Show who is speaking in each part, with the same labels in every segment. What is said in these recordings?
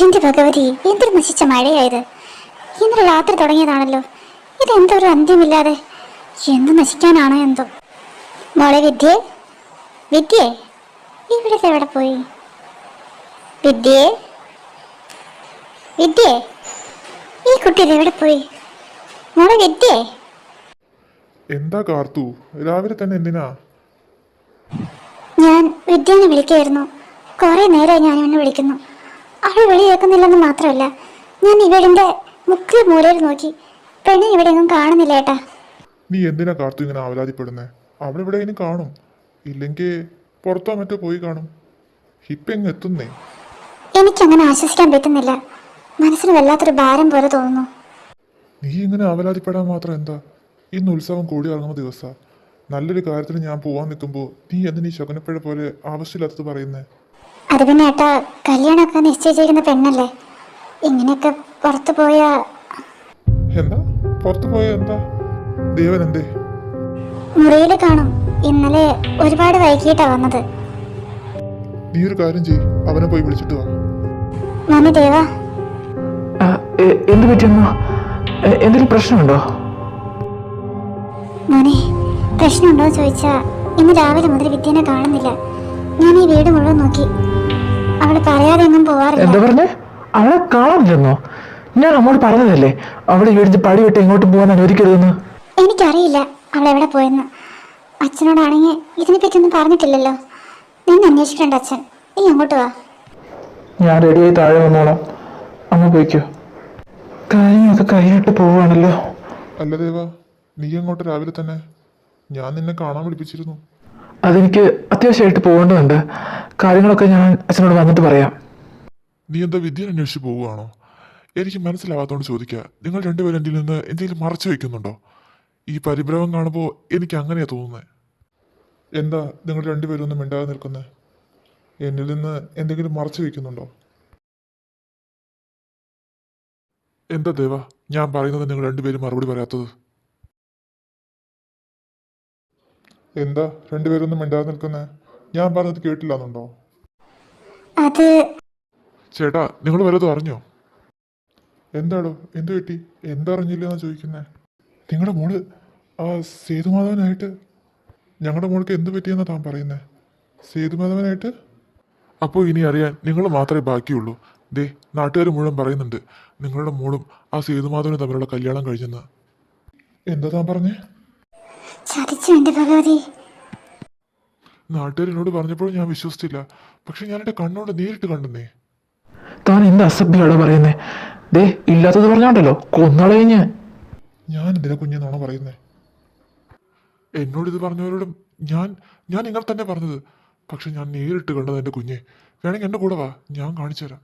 Speaker 1: എന്റെ ഭഗവതി, എന്തൊരു നശിച്ച മഴയായത്! ഇന്നലെ രാത്രി തുടങ്ങിയതാണല്ലോ. ഇതെന്തൊരു അന്ത്യമില്ലാതെ എന്ത് നശിക്കാനാണോ എന്തോ. മോളെ വിദ്യേ, വിദ്യേ, ഇവിടുത്തെ എവിടെ പോയി? വിദ്യേ, വിദ്യേ, ഈ കുട്ടി എവിടെ പോയി? മോളെ വിദ്യേ.
Speaker 2: എന്താ കാർത്തു, രാവിലെ തന്നെ എന്തിനാ?
Speaker 1: ഞാൻ വിദ്യനെ വിളിക്കായിരുന്നു. കുറെ നേരമായി ഞാൻ ഇവനെ വിളിക്കുന്നു. അവൾ വിളി കേൾക്കുന്നില്ലെന്ന് മാത്രമല്ല, ഞാൻ ഈ വീടിന്റെ മുക്കിൽ മൂലയിൽ നോക്കി. പെണ്ണെ ഇവിടെ ഒന്നും കാണുന്നില്ല ഏട്ടാ.
Speaker 2: നീ എന്തിനാ കാർത്തു ഇങ്ങനെ ആവലാതിപ്പെടുന്നേ? അവളിവിടെ ഇനി കാണും. ഇല്ലെങ്കിൽ പുറത്തോ മറ്റോ പോയി കാണും. ഇപ്പൊ എങ്ങ് എത്തുന്നേ?
Speaker 1: എനിക്കങ്ങനെ ആശ്വസിക്കാൻ പറ്റുന്നില്ല. മനസ്സിന് വല്ലാത്തൊരു ഭാരം പോലെ തോന്നുന്നു.
Speaker 2: നീ ഇങ്ങനെ ആവലാതിപ്പെടാൻ മാത്രം എന്താ? ഇന്ന് ഉത്സവം കൂടി ഇറങ്ങുന്ന ദിവസാ. നല്ലൊരു കാര്യത്തിന് ഞാൻ പോവാൻ നിൽക്കുമ്പോൾ നീ എന്തിനീ ശകുനപ്പഴ പോലെ ആവശ്യമില്ലാത്തത് പറയുന്നേ?
Speaker 1: അത് പിന്നെ ഏട്ടാ, കല്യാണമൊക്കെ നിശ്ചയിച്ചിരിക്കുന്ന പെണ്ണല്ലേ. ഇങ്ങനെയൊക്കെ പുറത്തു പോയാ...
Speaker 2: എന്താ പുറത്തു പോയ എന്താ? ദേവൻ എന്തേ?
Speaker 1: മുറിയിൽ കാണും. ഇന്നലെ ഒരുപാട് വൈകിട്ടാ വന്നത്.
Speaker 2: നീ ഒരു കാര്യം ചെയ്യ്, അവനെ പോയി വിളിച്ചിട്ട് വാ.
Speaker 1: മോനെ ദേവാ.
Speaker 3: എന്ത് പറ്റിയമ്മ? എന്തെങ്കിലും പ്രശ്നമുണ്ടോ?
Speaker 1: മോനെ, പ്രശ്നമുണ്ടോ എന്ന് ചോദിച്ചാ, ഇന്ന് രാവിലെ മുതൽ വിദ്യനെ കാണുന്നില്ല. ഞാൻ ഈ വീട് മുഴുവൻ നോക്കി. അവള് പറയാതെ എങ്ങും പോവാറില്ല.
Speaker 3: എന്താ പറഞ്ഞേ? അവളെ കാണാനില്ലെന്നോ? ഞാൻ അമ്മോട് പറഞ്ഞതല്ലേ അവളെ വീടിന്റെ പടി വിട്ട് എങ്ങോട്ടും പോകാൻ അനുവദിക്കരുതെന്ന്.
Speaker 1: എനിക്കറിയില്ല അവൾ എവിടെ പോയെന്ന്. അച്ഛനോടാണെങ്കിൽ ഇതിനെപ്പറ്റിയൊന്നും പറഞ്ഞിട്ടില്ലല്ലോ. നിന്ന് അന്വേഷിക്കണ്ട അച്ഛൻ. നീ അങ്ങോട്ട് വാ.
Speaker 3: ഞാൻ റെഡിയായി താഴെ വന്നോളാം. അമ്മ പോയിക്കോ. കാര്യങ്ങളൊക്കെ കൈവിട്ട് പോവുകയാണല്ലോ.
Speaker 2: അല്ല ദേവാ, നീ അങ്ങോട്ട് രാവിലെ തന്നെ? ഞാൻ നിന്നെ കാണാൻ വിളിപ്പിച്ചിരുന്നു.
Speaker 3: അതെനിക്ക് അത്യാവശ്യമായിട്ട് പോകേണ്ടതുണ്ട്. കാര്യങ്ങളൊക്കെ ഞാൻ അച്ഛനോട് വന്നിട്ട് പറയാം.
Speaker 2: നീ എന്താ വിദ്യ അന്വേഷിച്ച് പോവുകയാണോ? എനിക്ക് മനസ്സിലാവാത്തോണ്ട് ചോദിക്കുക. നിങ്ങൾ രണ്ടുപേരും എൻ്റെ നിന്ന് എന്തെങ്കിലും മറച്ചു വയ്ക്കുന്നുണ്ടോ? ഈ പരിഭ്രമം കാണുമ്പോൾ എനിക്ക് അങ്ങനെയാ തോന്നുന്നത്. എന്താ നിങ്ങൾ രണ്ടുപേരും ഒന്നും മിണ്ടാതെ നിൽക്കുന്നത്? എന്നിൽ നിന്ന് എന്തെങ്കിലും മറച്ചു വയ്ക്കുന്നുണ്ടോ? എന്താ ദേവ, ഞാൻ പറയുന്നത് നിങ്ങൾ രണ്ടുപേരും മറുപടി പറയാത്തത്? എന്താ രണ്ടുപേരും ഒന്നും മിണ്ടാതെ നിൽക്കുന്നത്? ഞാൻ പറഞ്ഞത് കേട്ടില്ലാന്നുണ്ടോ?
Speaker 1: അത്
Speaker 2: ചേട്ടാ, നിങ്ങൾ വല്ലതും അറിഞ്ഞോ? എന്താടോ, എന്ത് പറ്റി? എന്തറിഞ്ഞില്ലെന്നാ ചോദിക്കുന്നേ? നിങ്ങളുടെ മോള് ആ സേതുമാധവനായിട്ട്... ഞങ്ങളുടെ മോൾക്ക് എന്ത് പറ്റിയെന്നാ താൻ പറയുന്നേ? സേതുമാധവനായിട്ട്? അപ്പോൾ ഇനി അറിയാൻ നിങ്ങൾ മാത്രമേ ബാക്കിയുള്ളൂ. ദേ, നാട്ടുകാർ മുഴുവൻ പറയുന്നുണ്ട് നിങ്ങളുടെ മോളും ആ സേതുമാധവനും തമ്മിലുള്ള കല്യാണം കഴിഞ്ഞെന്ന്. എന്താ താൻ പറഞ്ഞേ?
Speaker 1: ചതിച്ചു എന്റെ ഭഗവതി.
Speaker 2: നാട്ടുകാർ എന്നോട് പറഞ്ഞപ്പോഴും ഞാൻ വിശ്വസിച്ചില്ല. പക്ഷെ ഞാൻ എൻ്റെ കണ്ണോട് നേരിട്ട് കണ്ടെന്നേ.
Speaker 3: താൻ എന്ത് അസഭ്യമാണോ പറയുന്നേ? ദേ, ഇല്ലാത്തത് പറഞ്ഞോണ്ടല്ലോ കൊന്നാളെ
Speaker 2: ഞാൻ എന്തിനാ കുഞ്ഞെന്നാണോ പറയുന്നേ? എന്നോടിത് പറഞ്ഞവരോടും ഞാൻ ഞാൻ നിങ്ങൾ തന്നെ പറഞ്ഞത്. പക്ഷെ ഞാൻ നേരിട്ട് കണ്ടത് എൻ്റെ കുഞ്ഞെ. വേണമെങ്കിൽ എൻ്റെ കൂടെ വാ, ഞാൻ കാണിച്ചു തരാം.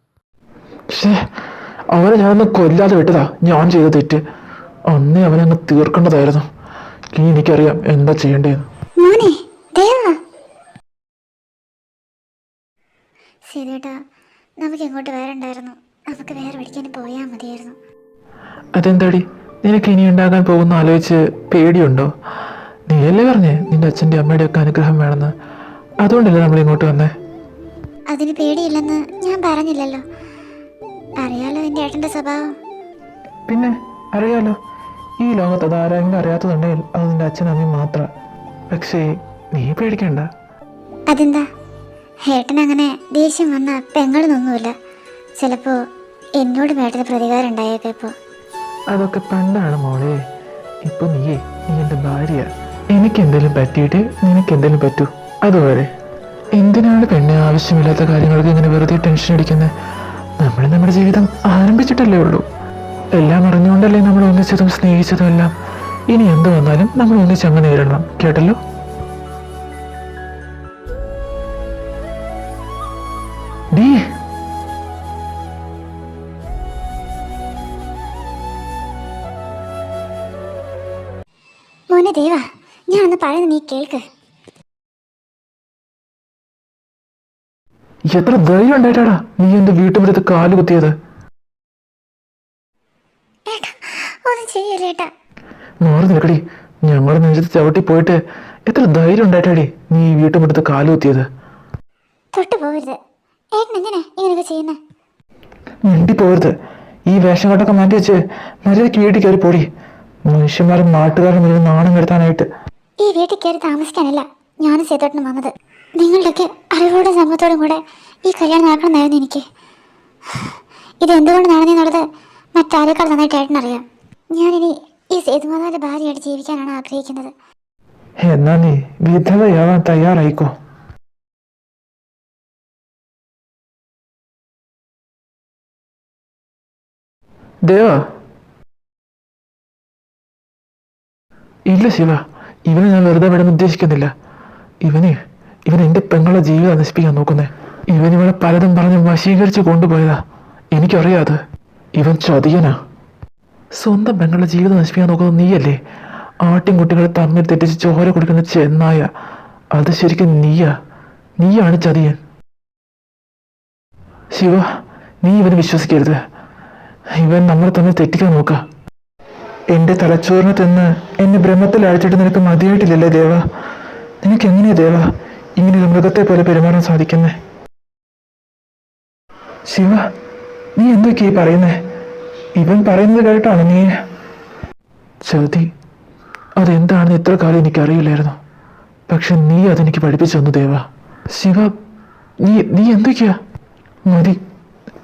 Speaker 3: പക്ഷേ അവനെ ഞാനൊന്ന് കൊല്ലാതെ വിട്ടതാ ഞാൻ ചെയ്ത തെറ്റ്. അന്നേ അവനെ അങ്ങ് തീർക്കേണ്ടതായിരുന്നു. ഇനി എനിക്കറിയാം എന്താ ചെയ്യേണ്ടതെന്ന്.
Speaker 1: മോനെ ദേവാ. ശരിയേട്ടാ, നമുക്ക് എങ്ങോട്ട് വരണ്ടായിരുന്നു. നമുക്ക് വേറെ എവിടേക്കാൻ പോയാൽ മതിയായിരുന്നു.
Speaker 3: അതെന്താടി, നിനക്ക് ഇനി ഉണ്ടാകാൻ പോകുന്ന ആലോചിച്ച് പേടിയുണ്ടോ? നീയല്ലേ പറഞ്ഞേ നിന്റെ അച്ഛൻ്റെ അമ്മയുടെ ഒക്കെ അനുഗ്രഹം വേണമെന്ന്? അതുകൊണ്ടല്ലേ നമ്മൾ ഇങ്ങോട്ട് വന്നേ?
Speaker 1: അതിന് പേടിയില്ലെന്ന് ഞാൻ പറഞ്ഞില്ലല്ലോ. അറിയാലോ എൻ്റെ ഏട്ടൻ്റെ സ്വഭാവം.
Speaker 3: പിന്നെ അറിയാലോ, ഈ ലോകത്ത് അത് ആരെങ്കിലും അറിയാത്തതുണ്ടെങ്കിൽ അത് നിന്റെ അച്ഛനും അമ്മയും മാത്രം. പക്ഷേ നീ പേടിക്കണ്ട.
Speaker 1: അതെന്താ? ഏട്ടനങ്ങനെ ദേഷ്യം വന്ന പെങ്ങളൊന്നുമില്ല. ചിലപ്പോൾ എന്നോട് ഏട്ടന് പ്രതികാരം ഉണ്ടായേക്കാം. ഇപ്പോൾ
Speaker 3: അതൊക്കെ പണ്ടാണ് മോളെ. ഇപ്പൊ നീ എൻ്റെ ഭാര്യ. എനിക്ക് എന്തെങ്കിലും പറ്റിയിട്ട് നിനക്ക് എന്തെങ്കിലും പറ്റൂ, അതുവരെ. എന്തിനാണ് പെണ്ണെ ആവശ്യമില്ലാത്ത കാര്യങ്ങൾക്ക് ഇങ്ങനെ വെറുതെ ടെൻഷൻ അടിക്കുന്നത്? നമ്മൾ നമ്മുടെ ജീവിതം ആരംഭിച്ചിട്ടല്ലേ ഉള്ളൂ. എല്ലാം അറിഞ്ഞുകൊണ്ടല്ലേ നമ്മൾ ഒന്നിച്ചതും സ്നേഹിച്ചതും എല്ലാം. ഇനി എന്ത് വന്നാലും നമ്മൾ ഒന്നിച്ചങ്ങ് നേരിടണം, കേട്ടല്ലോ? ഡീ,
Speaker 1: മോനെ ദേവാ, ഞാൻ ഒന്ന് പറയുന്നത് നീ കേൾക്ക്.
Speaker 3: എത്ര ധൈര്യം ഉണ്ടായിട്ടാടാ നീ എൻ്റെ വീട്ടുമുറ്റത്ത് കാല് കുത്തിയത്?
Speaker 1: ഒന്നും ചെയ്യല്ലേട്ടാ.
Speaker 3: മാറി നിൽക്കടി. ഞങ്ങളുടെ നെഞ്ചത്ത് ചവിട്ടി പോയിട്ട് എത്ര ധൈര്യം ഉണ്ടായിട്ടാടി നീ ഈ വീട്ടുമുറ്റത്ത് കാല് കുത്തിയത്?
Speaker 1: തൊട്ടു പോകരുത്. ഏട്ടൻ എന്തിനാ ഇങ്ങനെയൊക്കെ ചെയ്യുന്നത്?
Speaker 3: മിണ്ടി പോരുത്. ഈ വേഷം കെട്ടൊക്കെ മാറ്റി വെച്ച് മര്യാദയ്ക്ക് വീട്ടിൽ കയറി പോടി. മനുഷ്യന്മാരും നാട്ടുകാരും മുഴുവൻ നാണം കെടുത്താനായിട്ട്.
Speaker 1: ഈ വീട്ടിൽ കയറി താമസിക്കാനല്ല ഞാനും സേതുവേട്ടനും വന്നത്. നിങ്ങളുടെയൊക്കെ അറിവോടും സമ്മതത്തോടും കൂടെ ഈ കല്യാണം നടക്കണമെന്നായിരുന്നു എനിക്ക്. ഇത് എന്തുകൊണ്ട് നടന്നെന്നുള്ളത് മറ്റാരേക്കാൾ നന്നായിട്ട് ഏട്ടനറിയാം. ഞാനിനി ഈ സേതുമാതാവിന്റെ ഭാര്യയായിട്ട് ജീവിക്കാനാണ് ആഗ്രഹിക്കുന്നത്.
Speaker 3: എന്നാ നീ വിധവയാവാൻ തയ്യാറായിക്കോ. ദേവ, ഇല്ല ശിവ, ഇവനെ ഞാൻ വെറുതെ വിടാൻ ഉദ്ദേശിക്കുന്നില്ല. ഇവൻ എന്റെ പെങ്ങളെ ജീവിതം നശിപ്പിക്കാൻ നോക്കുന്നേ. ഇവനിവളെ പലതും പറഞ്ഞ് വശീകരിച്ച് കൊണ്ടുപോയതാ. എനിക്കറിയാത്. ഇവൻ ചതിയനാ. സ്വന്തം പെങ്ങളുടെ ജീവിതം നശിപ്പിക്കാൻ നോക്കുന്നത് നീയല്ലേ? ആട്ടിൻകുട്ടികളെ തമ്മിൽ തെറ്റിച്ച് ചോര കൊടുക്കുന്ന ചെന്നായ. അത് ശരിക്കും നീയാണ് ചതിയൻ. ശിവ, നീ ഇവനെ വിശ്വസിക്കരുത്. ഇവൻ നമ്മളെ തമ്മിൽ തെറ്റിക്കാൻ നോക്ക. എന്റെ തലച്ചോറിനെ തിന്ന് എന്നെ ബ്രഹ്മത്തിൽ അഴിച്ചിട്ട് നിനക്ക് മതിയായിട്ടില്ലല്ലേ ദേവ? നിനക്ക് എങ്ങനെയാ ദേവ ഇങ്ങനെ ഒരു മൃഗത്തെ പോലെ പെരുമാറാൻ സാധിക്കുന്നേ? ശിവ, നീ എന്തൊക്കെയാ പറയുന്നേ? ഇവൻ പറയുന്നത് കേട്ടാണ് നീ ചതി. അതെന്താണെന്ന് എത്ര കാലം എനിക്കറിയില്ലായിരുന്നു. പക്ഷെ നീ അതെനിക്ക് പഠിപ്പിച്ചു തന്നു ദേവ. ശിവ, നീ എന്തൊക്കെയാ? മതി,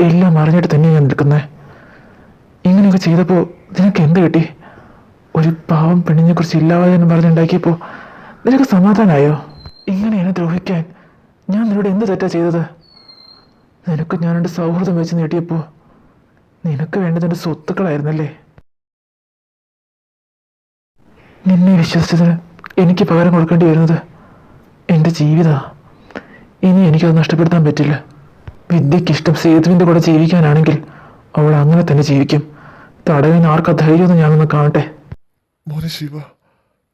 Speaker 3: എല്ലാം അറിഞ്ഞിട്ട് തന്നെയാ ഞാൻ നിൽക്കുന്നേ. ഇങ്ങനെയൊക്കെ ചെയ്തപ്പോൾ നിനക്ക് എന്ത് കിട്ടി? ഒരു പാവം പെണ്ണിനെ കുറിച്ച് ഇല്ലാതെ പറഞ്ഞുണ്ടാക്കിയപ്പോൾ നിനക്ക് സമാധാനമായോ? ഇങ്ങനെ എന്നെ ദ്രോഹിക്കാൻ ഞാൻ നിന്നോട് എന്ത് തെറ്റാ ചെയ്തത്? നിനക്ക് ഞാനെൻ്റെ സൗഹൃദം വെച്ച് നേടിയപ്പോൾ നിനക്ക് വേണ്ടത് എൻ്റെ സ്വത്തുക്കളായിരുന്നല്ലേ? നിന്നെ വിശ്വസിച്ചതിന് എനിക്ക് പകരം കൊടുക്കേണ്ടി വരുന്നത് എൻ്റെ ജീവിതമാണ്. ഇനി എനിക്കത് നഷ്ടപ്പെടുത്താൻ പറ്റില്ല. വിദ്യയ്ക്കിഷ്ടം സേതുവിൻ്റെ കൂടെ ജീവിക്കാനാണെങ്കിൽ അവൾ അങ്ങനെ തന്നെ ജീവിക്കും. തടയാൻ ആർക്കാ ധൈര്യമൊന്നും ഞാനൊന്ന് കാണട്ടെ.
Speaker 2: മോനെ ശിവ,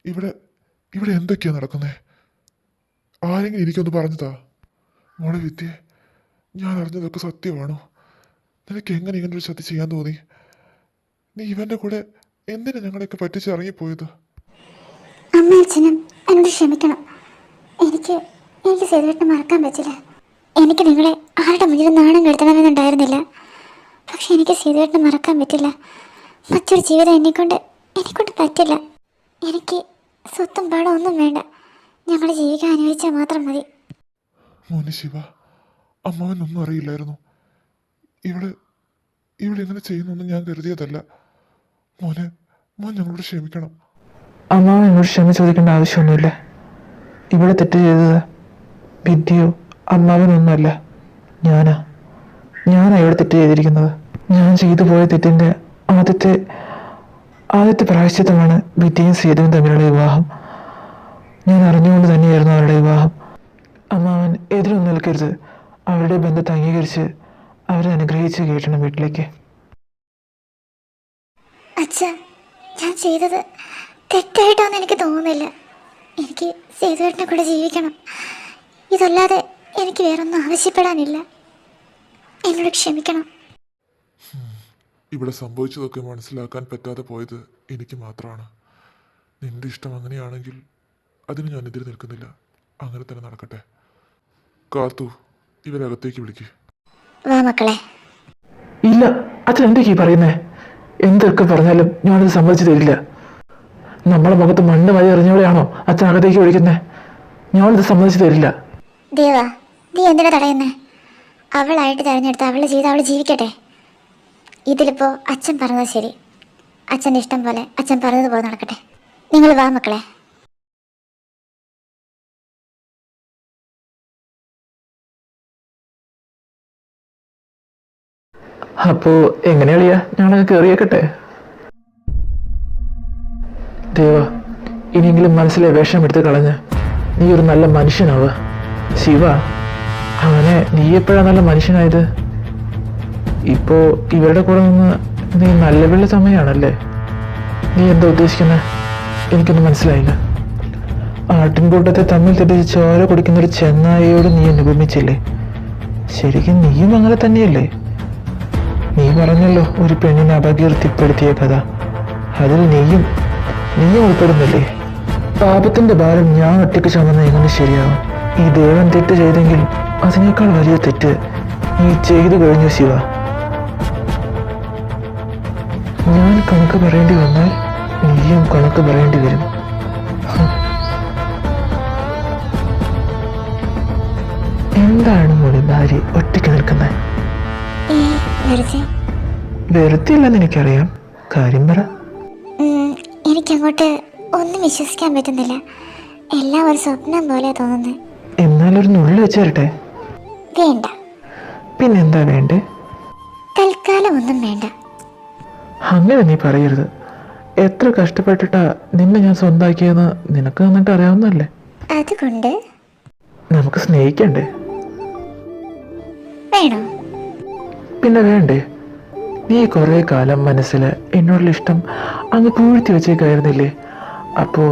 Speaker 2: ഇവിടെ എന്തൊക്കെയാ നടക്കുന്നേ? ആരെങ്കിലും എനിക്കൊന്ന് പറഞ്ഞതാ? മോളെ വിദ്യ, ഞാൻ അറിഞ്ഞതൊക്കെ സത്യമാണോ? നിനക്ക് എങ്ങനെ ഇങ്ങനൊരു ചതി ചെയ്യാൻ തോന്നി? നീ ഇവന്റെ കൂടെ എന്തിനാ ഞങ്ങളെയൊക്കെ പറ്റിച്ച് ഇറങ്ങിപ്പോയത്?
Speaker 1: അമ്മ അച്ഛനും എന്നോട് ക്ഷമിക്കണം. എനിക്ക് സേതുവേട്ടനെ മറക്കാൻ പറ്റില്ല. എനിക്ക് നിങ്ങളെ ആരുടെ മുന്നിൽ നാണം കെടുത്തണമെന്നുണ്ടായിരുന്നില്ല. പക്ഷെ എനിക്ക് സേതുവേട്ടനെ മറക്കാൻ പറ്റില്ല. മറ്റൊരു ജീവിതം എന്നെക്കൊണ്ട് പറ്റില്ല. എനിക്ക് സ്വത്തും പാടം ഒന്നും വേണ്ട. ഞങ്ങൾ ജീവിക്കാൻ അനുഭവിച്ചാൽ മാത്രം മതി.
Speaker 2: മോനെ ശിവ, അമ്മാവനൊന്നും അറിയില്ലായിരുന്നു. ഇവിടെ ഇങ്ങനെ ചെയ്യുന്നൊന്നും ഞാൻ കരുതിയതല്ല. മോൻ ഞങ്ങളോട് ക്ഷമിക്കണം.
Speaker 3: അമ്മാവൻ എന്നോട് ക്ഷമ ചോദിക്കേണ്ട ആവശ്യമൊന്നുമില്ല. ഇവിടെ തെറ്റ് ചെയ്തത് വിദ്യയോ അമ്മാവനൊന്നുമല്ല, ഞാനാ ഇവിടെ തെറ്റ് ചെയ്തിരിക്കുന്നത്. ഞാൻ ചെയ്തു പോയ തെറ്റിൻ്റെ ആദ്യത്തെ പ്രായശ്ചിത്തമാണ് വിദ്യയും സേതുവും തമ്മിലുള്ള വിവാഹം. ഞാൻ അറിഞ്ഞുകൊണ്ട് തന്നെയായിരുന്നു അവരുടെ വിവാഹം. അമ്മാവൻ എതിരൊന്നും നിൽക്കരുത്. അവരുടെ ബന്ധത്തെ അംഗീകരിച്ച് അവരെ അനുഗ്രഹിച്ച് കേട്ടണം വീട്ടിലേക്ക്.
Speaker 1: അച്ഛാ, ഞാൻ ചെയ്തത് തെറ്റായിട്ടൊന്നും എനിക്ക് തോന്നുന്നില്ല. എനിക്ക് സേതുവേട്ടനെ കൂടെ ജീവിക്കണം. ഇതല്ലാതെ എനിക്ക് വേറൊന്നും ആവശ്യപ്പെടാനില്ല. എന്നോട് ക്ഷമിക്കണം.
Speaker 2: ഇവിടെ സംഭവിച്ചതൊക്കെ മനസ്സിലാക്കാൻ പറ്റാതെ പോയത് എനിക്ക് മാത്രമാണ്. നിന്റെ ഇഷ്ടം അങ്ങനെയാണെങ്കിൽ അതിന് ഞാൻ എതിര് നിൽക്കുന്നില്ല. അങ്ങനെ തന്നെ നടക്കട്ടെ. കാർത്തു, ഇവരകത്തേക്ക് വിളിക്ക്.
Speaker 1: വാ മക്കളെ.
Speaker 3: ഇല്ല, അച്ഛൻ എന്തൊക്കെയാ പറയുന്നേ? എന്തൊക്കെ പറഞ്ഞാലും ഞാനത് സമ്മതിച്ചു തരില്ല. നമ്മളെ മുഖത്ത് മണ്ണ് വാരി എറിഞ്ഞവളെയാണോ അച്ഛൻ അകത്തേക്ക് വിളിക്കുന്നേ? ഞാനിത് സമ്മതിച്ചു തരില്ല.
Speaker 1: ദേവാ, നീ എന്തിനാ തടയുന്നേ? അവളായിട്ട് തിരഞ്ഞെടുത്ത് അവളുടെ ജീവിതം അവൾ ജീവിക്കട്ടെ. ഇതിലിപ്പോൾ അച്ഛൻ പറഞ്ഞത് ശരി. അച്ഛൻ്റെ ഇഷ്ടം പോലെ അച്ഛൻ പറഞ്ഞതുപോലെ നടക്കട്ടെ. നിങ്ങൾ വാ മക്കളെ.
Speaker 3: അപ്പോ എങ്ങനെയാളിയാ ഞങ്ങളൊക്കെ കയറിയേക്കട്ടെ? ദേവ, ഇനിയെങ്കിലും മനസ്സിലെ വേഷം എടുത്ത് കളഞ്ഞ് നീ ഒരു നല്ല മനുഷ്യനാവുക. ശിവ, അങ്ങനെ നീ എപ്പോഴാ നല്ല മനുഷ്യനായത്? ഇപ്പോ ഇവരുടെ കൂടെ നിന്ന് നീ നല്ല വെള്ള സമയമാണല്ലേ? നീ എന്താ ഉദ്ദേശിക്കുന്നത്? എനിക്കൊന്നും മനസ്സിലായില്ല. ആട്ടിൻകൂട്ടത്തെ തമ്മിൽ തെറ്റിച്ച് ചോര കുടിക്കുന്നൊരു ചെന്നായയോട് നീ അനുപമിച്ചില്ലേ? ശരിക്കും നീയും അങ്ങനെ തന്നെയല്ലേ? നീ പറഞ്ഞല്ലോ ഒരു പെണ്ണിനെ അപകീർത്തിപ്പെടുത്തിയ കഥ. അതിൽ നീയും ഉൾപ്പെടുന്നില്ലേ? പാപത്തിന്റെ ഭാരം ഞാൻ ഒറ്റയ്ക്ക് ചുമന്ന് എങ്ങനെ ശരിയാവും? ഈ ദേവൻ തെറ്റ് ചെയ്തെങ്കിൽ അതിനേക്കാൾ വലിയ തെറ്റ് നീ ചെയ്തു കഴിഞ്ഞു ശിവ. ഞാൻ കണക്ക് പറയേണ്ടി വന്നാൽ നീയും കണക്ക് പറയേണ്ടി വരും. എന്താണ് മോളെ ഭാര്യ ഒറ്റയ്ക്ക് നിൽക്കുന്നത്?
Speaker 1: വെറുതെ
Speaker 3: വെറുതെയില്ലെന്ന് എനിക്കറിയാം, കാര്യം പറ.
Speaker 1: എനിക്കങ്ങോട്ട് ഒന്നും വിശ്വസിക്കാൻ പറ്റുന്നില്ല. എല്ലാം ഒരു സ്വപ്നം പോലെ തോന്നുന്നു.
Speaker 3: എന്നാലൊരു നുള്ളി വെച്ചേരട്ടെ.
Speaker 1: വേണ്ട.
Speaker 3: പിന്നെന്താ വേണ്ടേ?
Speaker 1: തൽക്കാലം ഒന്നും വേണ്ട.
Speaker 3: അങ്ങനെ നീ പറയരുത്. എത്ര കഷ്ടപ്പെട്ടിട്ടാ നിന്നെ ഞാൻ സ്വന്തമാക്കിയെന്ന് നിനക്ക് നന്നിട്ട് അറിയാവുന്നല്ലേ.
Speaker 1: അതുകൊണ്ട്
Speaker 3: നമുക്ക് സ്നേഹിക്കണ്ടേ?
Speaker 1: വേണോ?
Speaker 3: പിന്നെ വേണ്ടേ? നീ കുറെ കാലം മനസ്സിൽ എന്നോടുള്ള ഇഷ്ടം അങ്ങ് പൂഴ്ത്തി വെച്ചേക്കായിരുന്നില്ലേ? അപ്പോ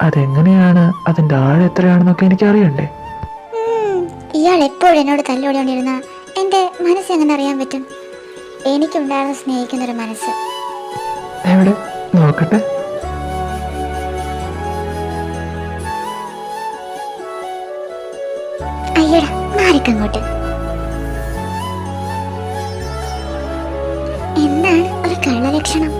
Speaker 3: അതെങ്ങനെയാണ്, അതിൻ്റെ ആഴം എത്രയാണെന്നൊക്കെ എനിക്ക് അറിയണ്ടേ?
Speaker 1: ഇയാൾ എപ്പോഴും എന്നോട് തല്ലോടിക്കൊണ്ടിരുന്ന എൻ്റെ മനസ്സ് എങ്ങനെ അറിയാൻ പറ്റും? എനിക്കുണ്ടായിരുന്ന സ്നേഹിക്കുന്നൊരു മനസ്സ്.
Speaker 3: എവിടെ നോക്കട്ടെ.
Speaker 1: അയ്യടാ, മാറിക്കങ്ങോട്ട്. എന്താണ് ഒരു കള്ളലക്ഷണം?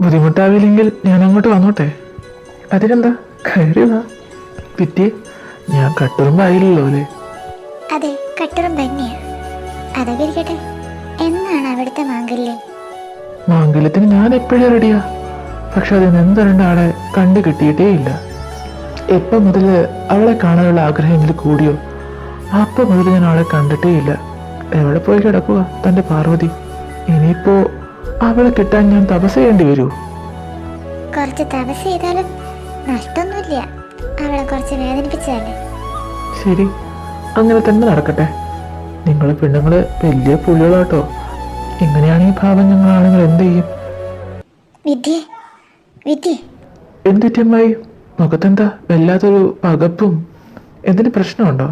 Speaker 3: ബുദ്ധിമുട്ടാവില്ലെങ്കിൽ ഞാൻ അങ്ങോട്ട് വന്നോട്ടെ. അതിനെന്താ, കയറി വാ. പിറ്റി, ഞാൻ കട്ടുറുമ്പായില്ലല്ലോ അല്ലേ?
Speaker 1: അതെ, കട്ടറും തന്നെയാ. അതൊക്കെ ഇരിക്കട്ടെ. എന്നാണ് അവിടുത്തെ മാംഗല്യം?
Speaker 3: മാംഗല്യത്തിന് ഞാൻ എപ്പോഴും റെഡിയാ. പക്ഷെ അതിന് എന്തൊരാളെ കണ്ടു കിട്ടിയിട്ടേ ഇല്ല. എപ്പം മുതൽ അവളെ കാണാനുള്ള ആഗ്രഹമെങ്കിൽ കൂടിയോ അപ്പം മുതൽ ഞാൻ അവളെ കണ്ടിട്ടേ ഇല്ല. എവിടെ പോയി കിടക്കുക തൻ്റെ പാർവതി? ഇനിയിപ്പോ അവളെ കിട്ടാൻ ഞാൻ തപസ് ചെയ്യേണ്ടി വരൂ?
Speaker 1: കുറച്ച് തപസ് ചെയ്താലും നഷ്ടമൊന്നുമില്ല. അവളെ കുറച്ച് വേദനിപ്പിച്ചതല്ലേ.
Speaker 3: ശരി, അങ്ങനെ തന്നെ നടക്കട്ടെ. നിങ്ങൾ പെണ്ണുങ്ങള് വലിയ പുള്ളികളാട്ടോ. ഇങ്ങനെയാണെങ്കിൽ ഭാവം ഞങ്ങൾ ആളുകൾ എന്ത് ചെയ്യും?
Speaker 1: വിദ്യേ, വിദ്യേ.
Speaker 3: എന്തിറ്റമ്മായി, മുഖത്തെന്താ വല്ലാത്തൊരു പകപ്പും? എന്തിന് പ്രശ്നമുണ്ടോ?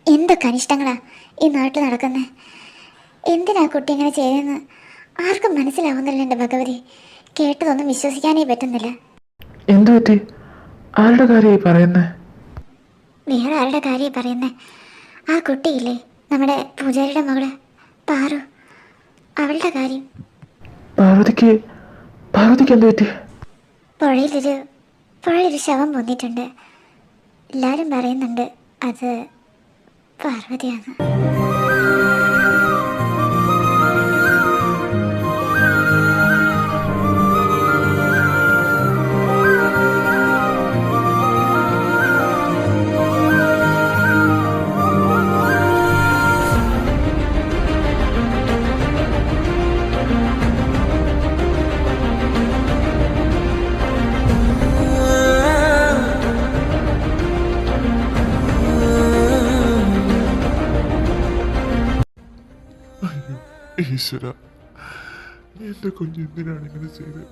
Speaker 1: എന്തൊക്കെ അനിഷ്ടങ്ങളാ ഈ നാട്ടിൽ നടക്കുന്നത്? എന്തിനാ കുട്ടി ഇങ്ങനെ ചെയ്തെന്ന് ആർക്കും മനസ്സിലാവുന്നില്ല. എൻ്റെ ഭഗവതി, കേട്ടതൊന്നും വിശ്വസിക്കാനേ പറ്റുന്നില്ല.
Speaker 3: എന്തു പറ്റി? ആരുടെ കാര്യമായി പറയുന്നേ?
Speaker 1: വേറെ ആരുടെ കാര്യം പറയുന്നേ? ആ കുട്ടിയില്ലേ, നമ്മുടെ പൂജാരിയുടെ മകള് പാറു, അവളുടെ കാര്യം.
Speaker 3: പാർവതിക്ക് എന്തു പറ്റി?
Speaker 1: പുഴയിലൊരു ശവം പൊന്നിട്ടുണ്ട്. എല്ലാവരും പറയുന്നുണ്ട് അത് പാർവതിയാണ്.
Speaker 2: ഈശ്വര, എൻ്റെ കുഞ്ഞെന്തിനാണ് ഇങ്ങനെ ചെയ്ത്?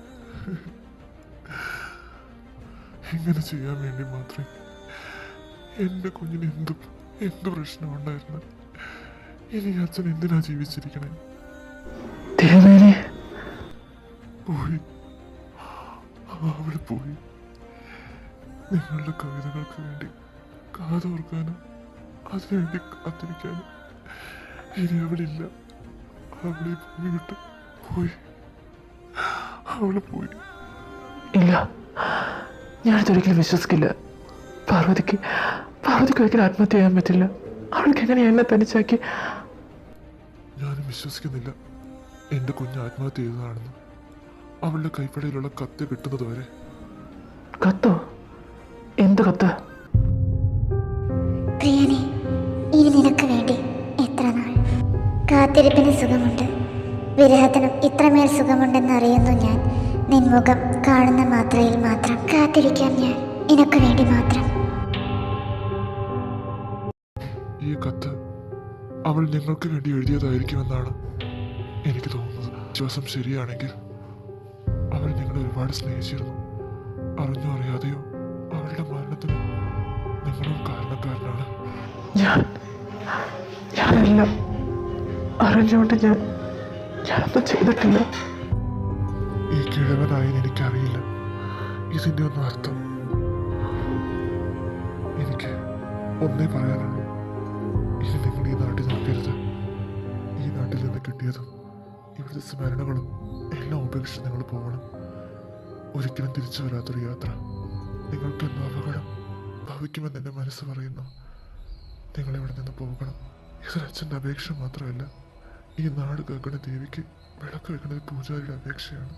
Speaker 2: ഇങ്ങനെ ചെയ്യാൻ വേണ്ടി മാത്രമേ എൻ്റെ കുഞ്ഞിന് എന്ത് പ്രശ്നമുണ്ടായിരുന്നു? ഇനി അച്ഛൻ എന്തിനാ ജീവിച്ചിരിക്കണേ? പോയി, അവള് പോയി. നിങ്ങളുടെ കവിതകൾക്ക് വേണ്ടി കാതോർക്കാനും അതിനുവേണ്ടി കാത്തിരിക്കാനും ഇനി അവളില്ല. അവളെ ഭൂമി വിട്ട് പോയി. അവള് പോയി.
Speaker 3: ഇല്ല, ഞാനിതൊരിക്കലും വിശ്വസിക്കില്ല. പാർവതിക്ക് ഒരിക്കലും ആത്മഹത്യ ചെയ്യാൻ പറ്റില്ല. അവൾക്ക് എങ്ങനെ എന്നെ തനിച്ചാക്കി?
Speaker 2: ഞാനും വിശ്വസിക്കുന്നില്ല എൻ്റെ കുഞ്ഞ് ആത്മഹത്യ ചെയ്തതാണെന്ന്. അവളുടെ കൈപ്പടയിലുള്ള കത്ത് കിട്ടുന്നത് വരെ.
Speaker 3: കത്തോ? എന്ത് കത്ത്?
Speaker 1: പ്രിയനെ, ഇനി നിനക്ക് വേണ്ടി എത്ര നാൾ കാത്തിരിപ്പിന് സുഖമുണ്ട്, വിരഹത്തിനും ഇത്രമേൽ സുഖമുണ്ടെന്ന് അറിയുന്നു ഞാൻ. നിൻമുഖം കാണുന്ന മാത്രയിൽ മാത്രം കാത്തിരിക്കാം ഞാൻ, നിനക്ക് വേണ്ടി മാത്രം.
Speaker 2: ഈ കത്ത് അവൾ നിങ്ങൾക്ക് വേണ്ടി എഴുതിയതായിരിക്കുമെന്നാണ് എനിക്ക് തോന്നുന്നത്. വിശ്വാസം ശരിയാണെങ്കിൽ അവൾ നിങ്ങളെ ഒരുപാട് സ്നേഹിച്ചിരുന്നു. അറിഞ്ഞോ അറിയാതെയോ അവളുടെ മരണത്തിന് നിങ്ങളും കാരണക്കാരനാണ്.
Speaker 3: ഞാനല്ല, അറിഞ്ഞുകൊണ്ട് ഞാനൊന്നും ചെയ്തിട്ടില്ല.
Speaker 2: ഈ കിഴവനായി എനിക്കറിയില്ല ഇതിൻ്റെ ഒന്നും അർത്ഥം. എനിക്ക് ഒന്നേ പറയാനുള്ളൂ, ഇനി നിങ്ങൾ ഈ നാട്ടിൽ നോക്കരുത്. ഈ നാട്ടിൽ നിന്ന് കിട്ടിയതും ഇവിടുത്തെ സ്മരണകളും എല്ലാം ഉപേക്ഷിച്ച് നിങ്ങൾ പോകണം. ഒരിക്കലും തിരിച്ചു വരാത്തൊരു യാത്ര. നിങ്ങൾക്കെന്തോ അപകടം ഭവിക്കുമെന്ന് എൻ്റെ മനസ്സ് പറയുന്നു. നിങ്ങളിവിടെ നിന്ന് പോകണം. ഇതൊരച്ഛൻ്റെ അപേക്ഷ മാത്രമല്ല, ഈ നാട് കേൾക്കുന്ന ദേവിക്ക് വിളക്ക് വെക്കുന്ന ഒരു പൂജാരിയുടെ അപേക്ഷയാണ്.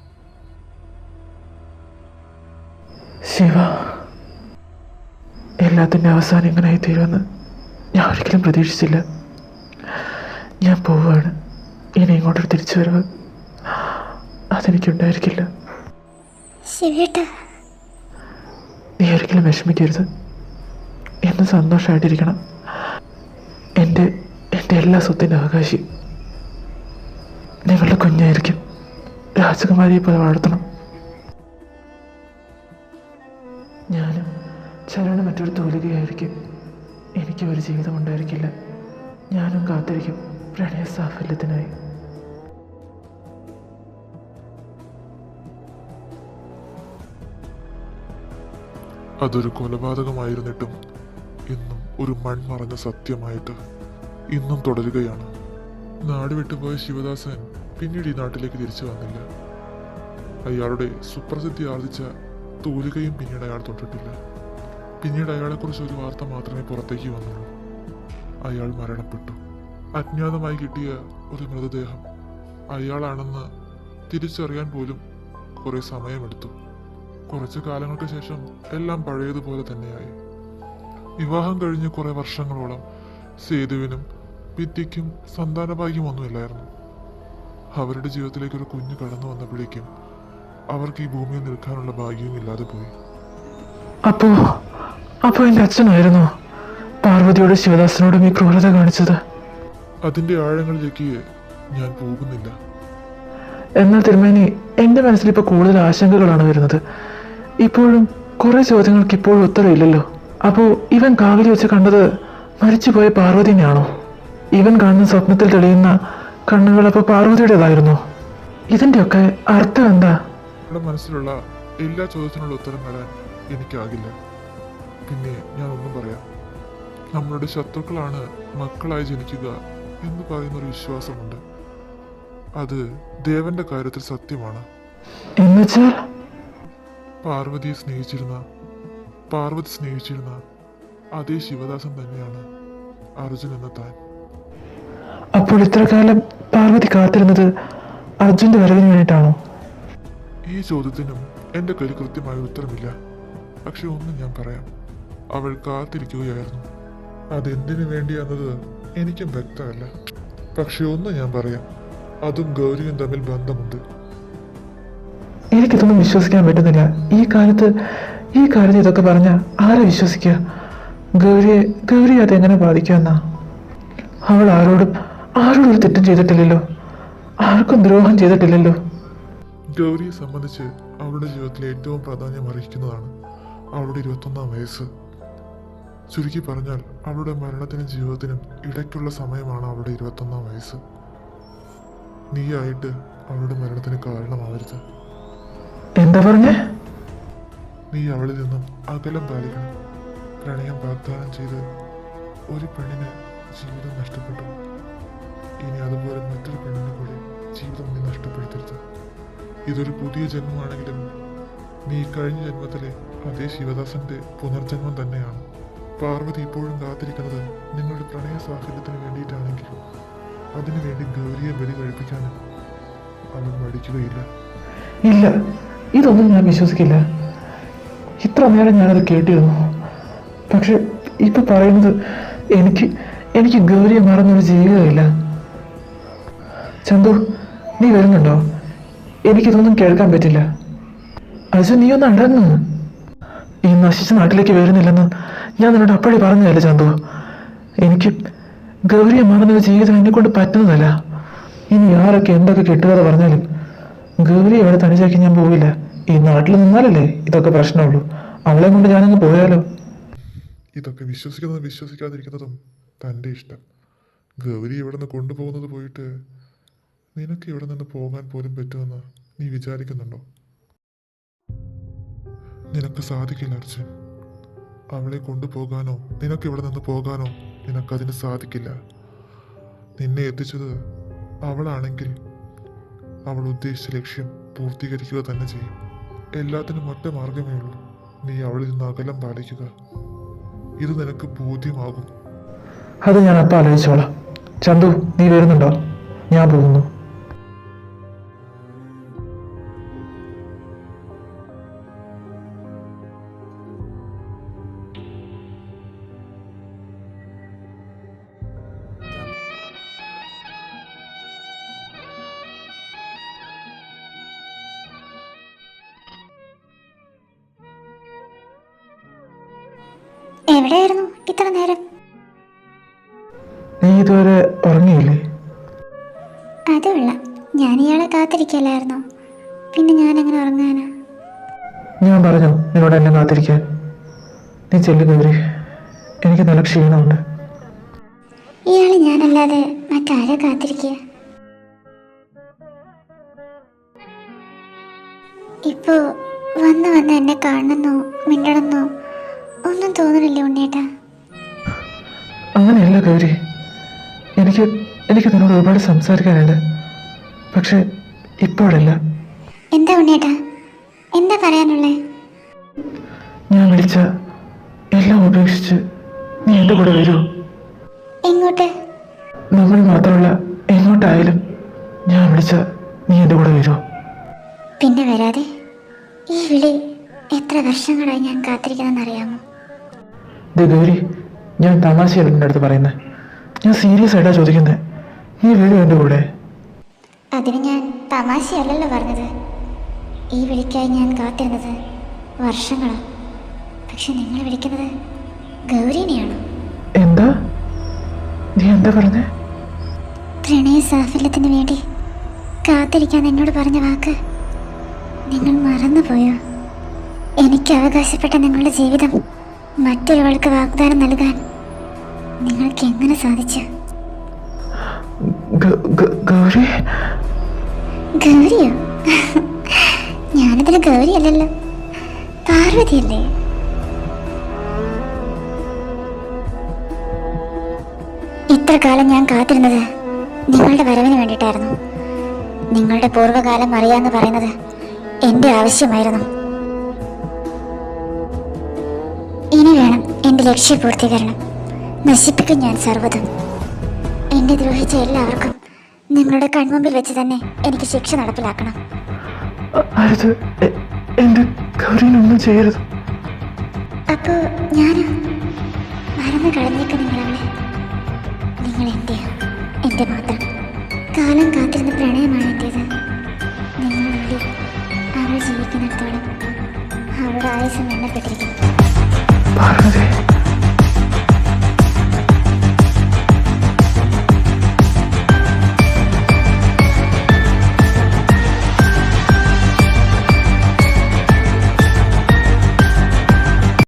Speaker 3: ശിവ, എല്ലാത്തിൻ്റെ അവസാനം ഇങ്ങനെയായി തീരുമെന്ന് ഞാൻ ഒരിക്കലും പ്രതീക്ഷിച്ചില്ല. ഞാൻ പോവുകയാണ്. ഇനി ഇങ്ങോട്ടൊരു തിരിച്ചു വരവ് അതെനിക്കുണ്ടായിരിക്കില്ല.
Speaker 1: ശിവേട്ടാ,
Speaker 3: നീ ഒരിക്കലും വിഷമിക്കരുത്. എന്നും സന്തോഷമായിട്ടിരിക്കണം. എൻ്റെ എല്ലാ സ്വത്തിൻ്റെ അവകാശി നിങ്ങളുടെ കുഞ്ഞായിരിക്കും. രാജകുമാരിയെ പോലെ വളർത്തണം. ഞാനും ചരണം മറ്റൊരു തൂലികയായിരിക്കും. എനിക്ക് ഒരു ജീവിതം ഉണ്ടായിരിക്കില്ല. ഞാനും കാത്തിരിക്കും പ്രണയ സാഫല്യത്തിനായി.
Speaker 2: അതൊരു കൊലപാതകമായിരുന്നിട്ടും ഇന്നും ഒരു മൺമറഞ്ഞ സത്യമായിട്ട് ഇന്നും തുടരുകയാണ്. നാട് വിട്ടുപോയ ശിവദാസൻ പിന്നീട് ഈ നാട്ടിലേക്ക് തിരിച്ചു വന്നില്ല. അയാളുടെ സുപ്രസിദ്ധി ആർജിച്ച തൂലികയും പിന്നീട് അയാൾ തൊട്ടിട്ടില്ല. പിന്നീട് അയാളെക്കുറിച്ച് ഒരു വാർത്ത മാത്രമേ പുറത്തേക്ക് വന്നുള്ളൂ. അയാൾ മരണപ്പെട്ടു. അജ്ഞാതമായി കിട്ടിയ ഒരു മൃതദേഹം അയാളാണെന്ന് തിരിച്ചറിയാൻ പോലും കുറേ സമയമെടുത്തു. കുറച്ച് കാലങ്ങൾക്ക് ശേഷം എല്ലാം പഴയതുപോലെ തന്നെയായി. വിവാഹം കഴിഞ്ഞ് കുറേ വർഷങ്ങളോളം സേതുവിനും വിദ്യയ്ക്കും സന്താനഭാഗ്യമൊന്നുമില്ലായിരുന്നു. അവരുടെ ജീവിതത്തിലേക്ക് ഒരു കുഞ്ഞ് കടന്നു വന്നപ്പോഴേക്കും അവർക്ക് ഈ ഭൂമിയിൽ നിൽക്കാനുള്ള ഭാഗ്യവും ഇല്ലാതെ പോയി.
Speaker 3: അപ്പോ എൻ്റെ അച്ഛനായിരുന്നു പാർവതിയോട് ശിവദാസനോടും ഈ ക്രൂരത കാണിച്ചത്?
Speaker 2: അതിന്റെ ആഴങ്ങളിലേക്ക് ഞാൻ പോകുന്നില്ല.
Speaker 3: എന്നാൽ തിരുമേനി, എൻ്റെ മനസ്സിൽ ഇപ്പോൾ കൂടുതൽ ആശങ്കകളാണ് വരുന്നത്. ഇപ്പോഴും കുറെ ചോദ്യങ്ങൾക്ക് ഇപ്പോഴും ഉത്തരവില്ലല്ലോ. അപ്പോൾ ഇവൻ കാവിൽ വെച്ച് കണ്ടത് മരിച്ചുപോയ പാർവതിനെയാണോ? ഇവൻ കാണുന്ന സ്വപ്നത്തിൽ തെളിയുന്ന കണ്ണുകൾ അപ്പോൾ പാർവതിയുടേതായിരുന്നു? ഇതിൻ്റെയൊക്കെ അർത്ഥം എന്താ?
Speaker 2: നമ്മുടെ മനസ്സിലുള്ള എല്ലാ ചോദ്യത്തിനുള്ള ഉത്തരം തരാൻ എനിക്കാകില്ല. പിന്നെ ഞാൻ ഒന്നും പറയാം. നമ്മളുടെ ശത്രുക്കളാണ് മക്കളായി ജനിക്കുക എന്ന് പറയുന്നൊരു വിശ്വാസമുണ്ട്. അത് ദേവന്റെ കാര്യത്തിൽ സത്യമാണ്.
Speaker 3: എന്നുവെച്ചാൽ
Speaker 2: പാർവതി സ്നേഹിച്ചിരുന്ന അതേ ശിവദാസൻ തന്നെയാണ് അർജുൻ എന്ന താൻ.
Speaker 3: അപ്പോൾ ഇത്ര കാലം പാർവതി കാത്തിരുന്നത് അർജുന്റെ വരവിന് വേണ്ടിയിട്ടാണോ?
Speaker 2: ഈ ചോദ്യത്തിനും എൻ്റെ കയ്യിൽ കൃത്യമായ ഉത്തരമില്ല. പക്ഷെ ഒന്നും ഞാൻ പറയാം, അവൾ കാത്തിരിക്കുകയായിരുന്നു. അതെന്തിനു വേണ്ടിയാണെന്നത് എനിക്കും വ്യക്തമല്ല. പക്ഷെ ഒന്ന് ഞാൻ പറയാം, അതും ഗൗരിയും തമ്മിൽ ബന്ധമുണ്ട്.
Speaker 3: എനിക്കിതൊന്നും വിശ്വസിക്കാൻ പറ്റുന്നില്ല. ഈ കാലത്ത് ഇതൊക്കെ പറഞ്ഞ ആരെ വിശ്വസിക്കുക? ഗൗരി അതെങ്ങനെ ബാധിക്കുമെന്നാ? അവൾ ആരോടും ഒരു തെറ്റും ചെയ്തിട്ടില്ലല്ലോ. ആർക്കും ദ്രോഹം ചെയ്തിട്ടില്ലല്ലോ.
Speaker 2: ഗൗരിയെ സംബന്ധിച്ച് അവളുടെ ജീവിതത്തിലെ ഏറ്റവും പ്രാധാന്യം അർഹിക്കുന്നതാണ് അവളുടെ 21-ാം വയസ്സ്. ചുരുക്കി പറഞ്ഞാൽ അവളുടെ മരണത്തിനും ജീവിതത്തിനും ഇടയ്ക്കുള്ള സമയമാണ് അവളുടെ 21-ാം വയസ്സ്. നീയായിട്ട് അവളുടെ മരണത്തിന് കാരണമാവരുത്.
Speaker 3: എന്താ പറഞ്ഞേ?
Speaker 2: നീ അവളിൽ നിന്നും അകലം പാലിക്കണം. പ്രണയം വാഗ്ദാനം ചെയ്ത് ഒരു പെണ്ണിന് ജീവിതം നഷ്ടപ്പെട്ടു. ഇനി അതുപോലെ മറ്റൊരു പെണ്ണിന് കൂടി ജീവിതം നീ നഷ്ടപ്പെടുത്തരുത്. ഇതൊരു പുതിയ ജന്മമാണെങ്കിലും നീ കഴിഞ്ഞ ജന്മത്തിലെ അതേ ശിവദാസന്റെ പുനർജന്മം തന്നെയാണ്. പാർവതി ഇപ്പോഴും കാത്തിരിക്കുന്നത് നിങ്ങളുടെ പ്രണയ സാഹചര്യത്തിന് വേണ്ടിയിട്ടാണെങ്കിൽ അതിനുവേണ്ടി ഗൗരിയെ ബലി കഴിപ്പിക്കാനും അവൻ മടിക്കുകയില്ല.
Speaker 3: ഇല്ല, ഇതൊന്നും ഞാൻ വിശ്വസിക്കില്ല. ഇത്ര നേരം ഞാനത് കേട്ടിരുന്നു. പക്ഷെ ഇപ്പൊ പറയുന്നത് എനിക്ക് ഗൗരിയെ മറന്നൊരു ജീവിതമില്ല. ചന്തു, നീ വരുന്നുണ്ടോ? എനിക്കിതൊന്നും കേൾക്കാൻ പറ്റില്ല. അജു, നീ ഒന്ന് അടങ്ങ്. ഈ നശിച്ച നാട്ടിലേക്ക് വരുന്നില്ലെന്ന് ഞാൻ നിന്നോട് അപ്പഴേ പറഞ്ഞതല്ലേ ചന്തു? എനിക്ക് ഗൗരിയെ മറന്നൊരു ജീവിതം എന്നെ കൊണ്ട് പറ്റുന്നതല്ല. ഇനി ആരൊക്കെ എന്തൊക്കെ കെട്ടുകഥ പറഞ്ഞാലും ഗൗരി അവിടെ തനിച്ചാക്കി ഞാൻ പോവില്ല. ഈ നാട്ടിൽ നിന്നാലല്ലേ ഇതൊക്കെ പ്രശ്നമുള്ളൂ. അവളെ കൊണ്ട് ഞാനങ്ങ് പോയാലോ?
Speaker 2: ഇതൊക്കെ വിശ്വസിക്കുന്നതും വിശ്വസിക്കാതിരിക്കുന്നതും തൻ്റെ ഇഷ്ടം. ഗൗരി ഇവിടെ നിന്ന് കൊണ്ടുപോകുന്നത് പോയിട്ട് നിനക്ക് ഇവിടെ നിന്ന് പോകാൻ പോലും പറ്റുമെന്ന് നീ വിചാരിക്കുന്നുണ്ടോ? നിനക്ക് സാധിക്കില്ല അർജുൻ. അവളെ കൊണ്ടുപോകാനോ നിനക്ക് ഇവിടെ നിന്ന് പോകാനോ നിനക്കതിന് സാധിക്കില്ല. നിന്നെ എത്തിച്ചത് അവളാണെങ്കിൽ അവൾ ഉദ്ദേശിച്ച ലക്ഷ്യം പൂർത്തീകരിക്കുക തന്നെ ചെയ്യും. എല്ലാത്തിനും ഒറ്റ മാർഗമേ ഉള്ളൂ, നീ അവളിൽ നിന്ന് അകലം പാലിക്കുക. ഇത് നിനക്ക് ബോധ്യമാകും.
Speaker 3: അത് ഞാൻ അപ്പം ആലോചിച്ചോളാം. ചന്തു, നീ വരുന്നുണ്ടോ? ഞാൻ പോകുന്നു.
Speaker 1: എവിടെയായിരുന്നു ഇത്ര നേരം?
Speaker 3: നീ ഇതുവരെ ഉറങ്ങിയില്ലേ?
Speaker 1: അതുമില്ല, ഞാൻ ഇയാളെ കാത്തിരിക്കല്ലായിരുന്നോ, പിന്നെ ഞാൻ എങ്ങനെ ഉറങ്ങാനാ?
Speaker 3: ഞാൻ പറഞ്ഞു നിന്നോട് എന്നെ കാത്തിരിക്കാൻ. നീ ചെല്ലു ഗൗരി, എനിക്ക് നല്ല ക്ഷീണമുണ്ട്.
Speaker 1: ഇയാൾ ഞാനല്ലാതെ മറ്റാരെ കാത്തിരിക്കുക? ഇപ്പോ വന്ന് വന്ന് എന്നെ കാണണമെന്നോ മിണ്ടണമെന്നോ ഒന്നും തോന്നണില്ലേ ഉണ്ണേട്ടാ?
Speaker 3: അങ്ങനെയല്ല ഗൗരി, എനിക്ക് നിന്നോട് ഒരുപാട് സംസാരിക്കാനുണ്ട്. പക്ഷെ ഇപ്പോഴല്ല.
Speaker 1: എന്താ ഉണ്ണേട്ടാ, എന്താ പറയാനുള്ളേ?
Speaker 3: ഞാൻ വിളിച്ച എല്ലാം ഉപേക്ഷിച്ച് നീ എൻ്റെ കൂടെ വരൂ.
Speaker 1: എങ്ങോട്ട്?
Speaker 3: നമ്മൾ മാത്രമല്ല, എങ്ങോട്ടായാലും ഞാൻ വിളിച്ച നീ എൻ്റെ കൂടെ വരൂ.
Speaker 1: പിന്നെ വരാതെ? ഈ വിളി എത്ര വർഷങ്ങളായി ഞാൻ കാത്തിരിക്കുന്നതെന്നറിയാമോ?
Speaker 3: ഗൗരി, ഞാൻ തമാശയല്ല നിൻ്റെ അടുത്ത് പറയുന്നത്. ഞാൻ സീരിയസ് ആയിട്ടാണ് ചോദിക്കുന്നത്. നീ വരൂ എൻ്റെ കൂടെ.
Speaker 1: അതിന് ഞാൻ തമാശയല്ലല്ലോ പറഞ്ഞത്. ഈ വിളിക്കായി ഞാൻ കാത്തിരുന്നത് വർഷങ്ങളാണ്. പക്ഷെ നിങ്ങൾ വിളിക്കുന്നത് ഗൗരീനെയാണോ?
Speaker 3: എന്താ നീ എന്താ പറഞ്ഞേ?
Speaker 1: പ്രണയ സാഫല്യത്തിന് വേണ്ടി കാത്തിരിക്കാൻ എന്നോട് പറഞ്ഞ വാക്ക് നിങ്ങൾ മറന്നുപോയോ? എനിക്ക് അവകാശപ്പെട്ട നിങ്ങളുടെ ജീവിതം മറ്റൊരാൾക്ക് വാഗ്ദാനം നൽകാൻ നിങ്ങൾക്ക് എങ്ങനെ സാധിച്ചു?
Speaker 3: ഗൗരി?
Speaker 1: ഗൗരിയോ? ഞാനിതിന് ഗൗരിയല്ലല്ലോ, പാർവതിയല്ലേ? ഇത്ര കാലം ഞാൻ കാത്തിരുന്നത് നിങ്ങളുടെ വരവിന് വേണ്ടിയിട്ടായിരുന്നു. നിങ്ങളുടെ പൂർവ്വകാലം അറിയാമെന്ന് പറയുന്നത് എൻ്റെ ആവശ്യമായിരുന്നു. ഇനി വേണം എൻ്റെ ലക്ഷ്യപൂർത്തീകരണം. നശിപ്പിക്കും ഞാൻ സർവ്വതും. എന്നെ ദ്രോഹിച്ച എല്ലാവർക്കും നിങ്ങളുടെ കൺമുമ്പിൽ വെച്ച് തന്നെ എനിക്ക് ശിക്ഷ നടപ്പിലാക്കണം.
Speaker 3: എന്റെ ഗൗരിനൊന്നും ചെയ്യരുത്.
Speaker 1: അപ്പോ ഞാനോ? മറന്നു കളഞ്ഞേക്ക് നിങ്ങളവളെ. നിങ്ങൾ എന്റെയോ, എന്റെ മാത്രം. കാലം കാത്തിരുന്ന പ്രണയമാണ് എന്റേത്. നിങ്ങളുള്ളിൽ അവൾ ജീവിക്കുന്നിടത്തോളം അവളുടെ ആയുസ്സം എണ്ണപ്പെട്ടിരിക്കുന്നു.
Speaker 3: പാർവതി.